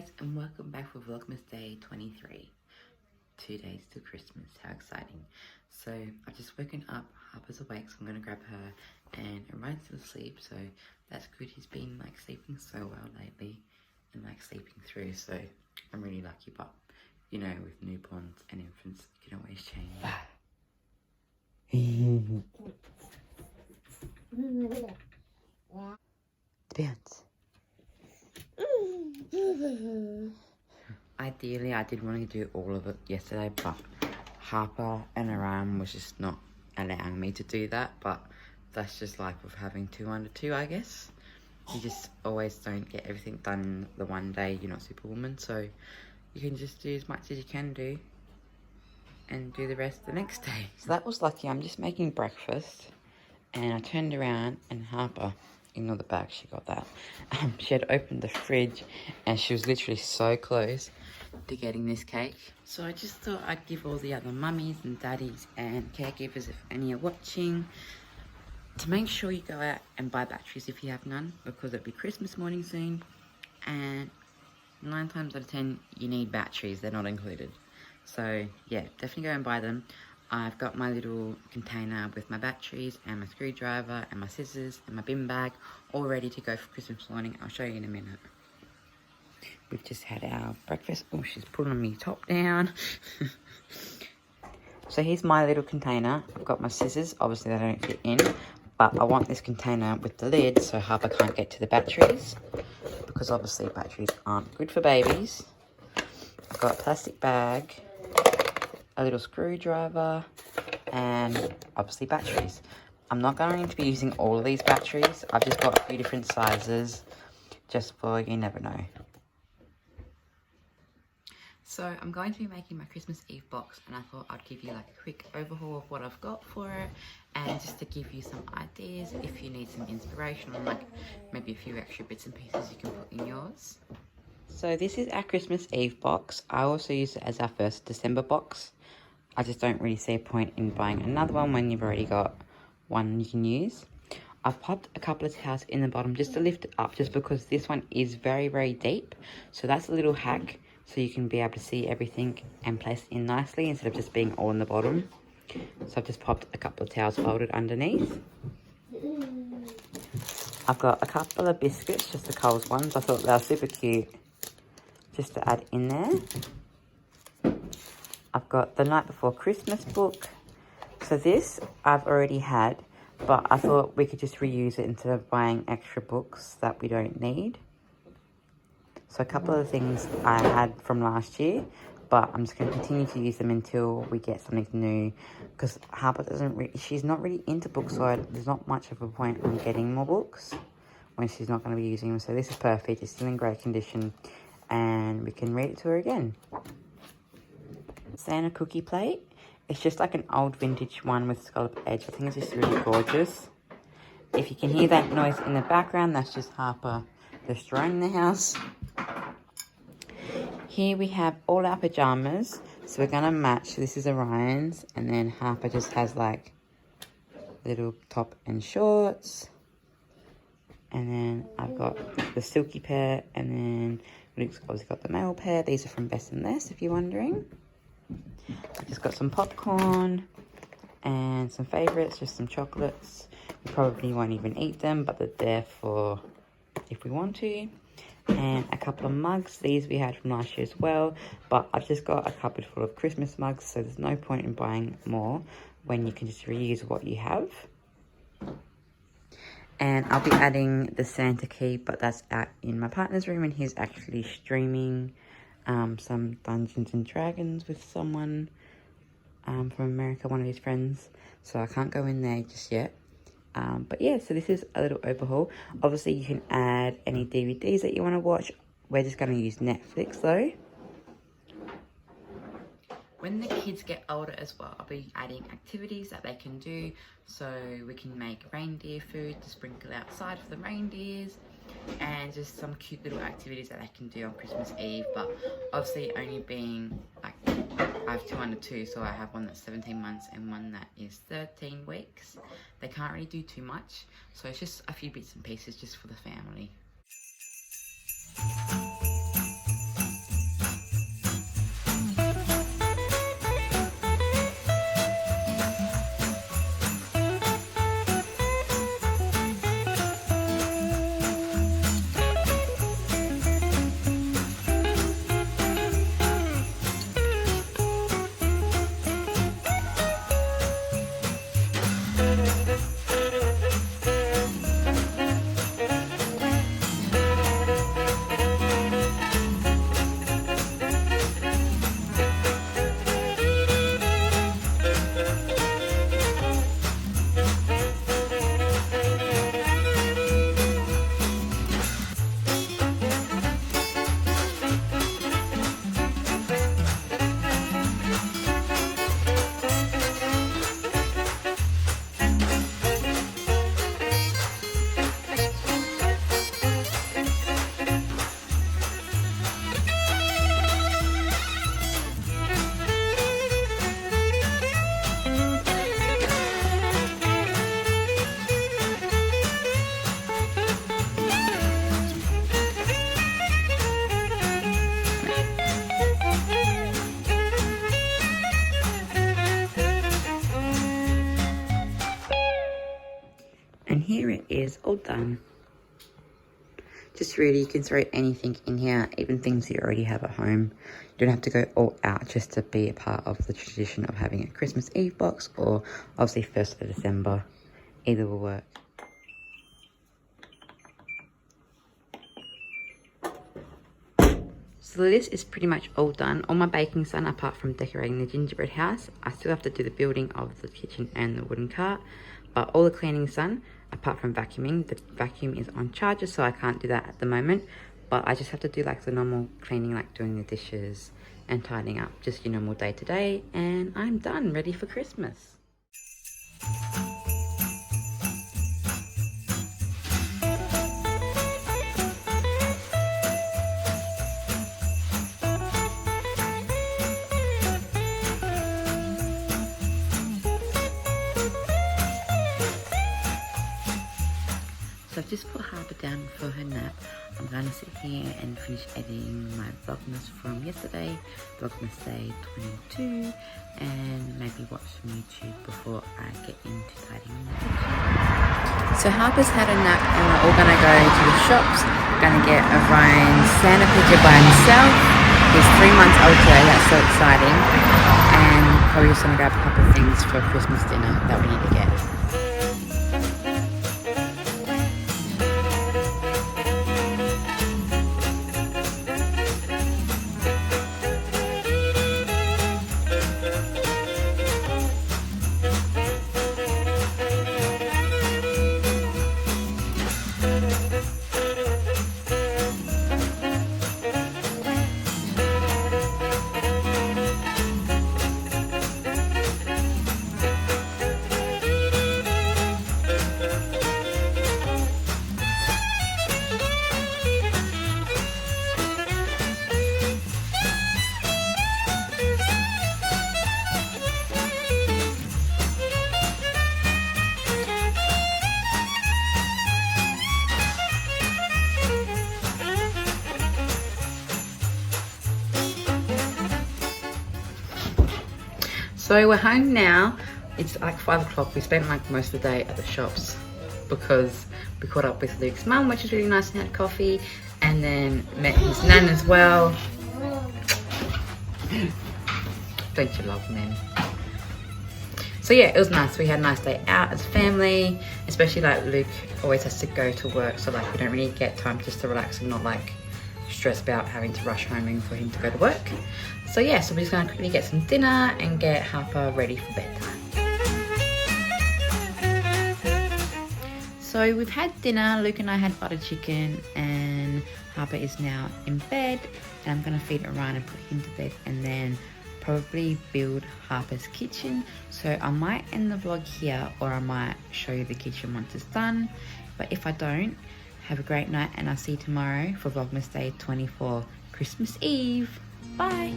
guys, and welcome back for Vlogmas Day 23. 2 days to Christmas, how exciting. So I've just woken up, Harper's awake, so I'm going to grab her, and Ryan's still asleep, so that's good. He's been like sleeping so well lately and like sleeping through, so I'm really lucky. But you know, with newborns and infants, you can always change. Bounce. Ideally, I did want to do all of it yesterday, but Harper and Aram was just not allowing me to do that. But that's just life of having 2 under 2, I guess. You just always don't get everything done the one day. You're not Superwoman, so you can just do as much as you can do and do the rest the next day. So that was lucky. I'm just making breakfast, and I turned around and Harper, ignore the bag, she got that. She had opened the fridge and she was literally so close to getting this cake. So I just thought I'd give all the other mummies and daddies and caregivers, if any are watching, to make sure you go out and buy batteries if you have none, because it'll be Christmas morning soon, and 9 times out of 10 you need batteries, they're not included. So yeah, definitely go and buy them. I've got my little container with my batteries and my screwdriver and my scissors and my bin bag all ready to go for Christmas morning. I'll show you in a minute. We've just had our breakfast. Oh, she's pulling me top down. So here's my little container. I've got my scissors. Obviously they don't fit in, but I want this container with the lid so Harper can't get to the batteries, because obviously batteries aren't good for babies. I've got a plastic bag, a little screwdriver, and obviously batteries. I'm not going to be using all of these batteries. I've just got a few different sizes, just for you never know. So I'm going to be making my Christmas Eve box, and I thought I'd give you like a quick overhaul of what I've got for it, and just to give you some ideas if you need some inspiration on like maybe a few extra bits and pieces you can put in yours. So this is our Christmas Eve box. I also use it as our first December box. I just don't really see a point in buying another one when you've already got one you can use. I've popped a couple of towels in the bottom just to lift it up, just because this one is very, very deep. So that's a little hack, so you can be able to see everything and place it in nicely instead of just being all in the bottom. So I've just popped a couple of towels folded underneath. I've got a couple of biscuits, just the Coles ones. I thought they were super cute, just to add in there. I've got the Night Before Christmas book. So this I've already had, but I thought we could just reuse it instead of buying extra books that we don't need. So a couple of the things I had from last year, but I'm just going to continue to use them until we get something new, because Harper she's not really into books, so there's not much of a point on getting more books when she's not going to be using them. So this is perfect. It's still in great condition, and we can read it to her again. Santa cookie plate. It's just like an old vintage one with scallop edge. I think it's just really gorgeous. If you can hear that noise in the background, that's just Harper destroying the house. Here we have all our pajamas. So we're going to match. This is Orion's, and then Harper just has like little top and shorts. And then I've got the silky pair, and then Luke's obviously got the male pair. These are from Best and Less, if you're wondering. I've just got some popcorn and some favourites, just some chocolates. We probably won't even eat them, but they're there for if we want to. And a couple of mugs. These we had from last year as well, but I've just got a cupboard full of Christmas mugs, so there's no point in buying more when you can just reuse what you have. And I'll be adding the Santa key, but that's out in my partner's room, and he's actually streaming some Dungeons and Dragons with someone from America, one of his friends. So I can't go in there just yet. But yeah, so this is a little overhaul. Obviously, you can add any DVDs that you want to watch. We're just going to use Netflix though. When the kids get older as well, I'll be adding activities that they can do. So we can make reindeer food to sprinkle outside for the reindeers, and just some cute little activities that they can do on Christmas Eve. But obviously only being like, I have 2 under 2, so I have one that's 17 months and one that is 13 weeks. They can't really do too much, so it's just a few bits and pieces just for the family. is all done. Just really, you can throw anything in here, even things you already have at home. You don't have to go all out just to be a part of the tradition of having a Christmas Eve box, or obviously 1st of December. Either will work. So the list is pretty much all done. All my baking's done apart from decorating the gingerbread house. I still have to do the building of the kitchen and the wooden cart, but all the cleaning's done apart from vacuuming. The vacuum is on charger, so I can't do that at the moment, but I just have to do like the normal cleaning, like doing the dishes and tidying up, just your normal day to day, and I'm done, ready for Christmas. So I've just put Harper down for her nap. I'm going to sit here and finish editing my Vlogmas from yesterday, Vlogmas Day 22, and maybe watch some YouTube before I get into tidying the kitchen. So Harper's had a nap and we're all going to go to the shops. We're going to get Orion Santa picture by himself. He's 3 months old today, that's so exciting. And probably just going to grab a couple of things for Christmas dinner that we need to get. So we're home now. It's like 5 o'clock. We spent like most of the day at the shops because we caught up with Luke's mum, which was really nice, and had coffee, and then met his nan as well. Don't you love men? So yeah, it was nice. We had a nice day out as a family, especially like Luke always has to go to work, so like we don't really get time just to relax and not like stress about having to rush home and for him to go to work. So yeah, so we're just gonna quickly get some dinner and get Harper ready for bedtime. So we've had dinner. Luke and I had butter chicken, and Harper is now in bed, and I'm gonna feed Orion and put him to bed, and then probably build Harper's kitchen. So I might end the vlog here, or I might show you the kitchen once it's done, but if I don't, have a great night, and I'll see you tomorrow for Vlogmas Day 24, Christmas Eve. Bye.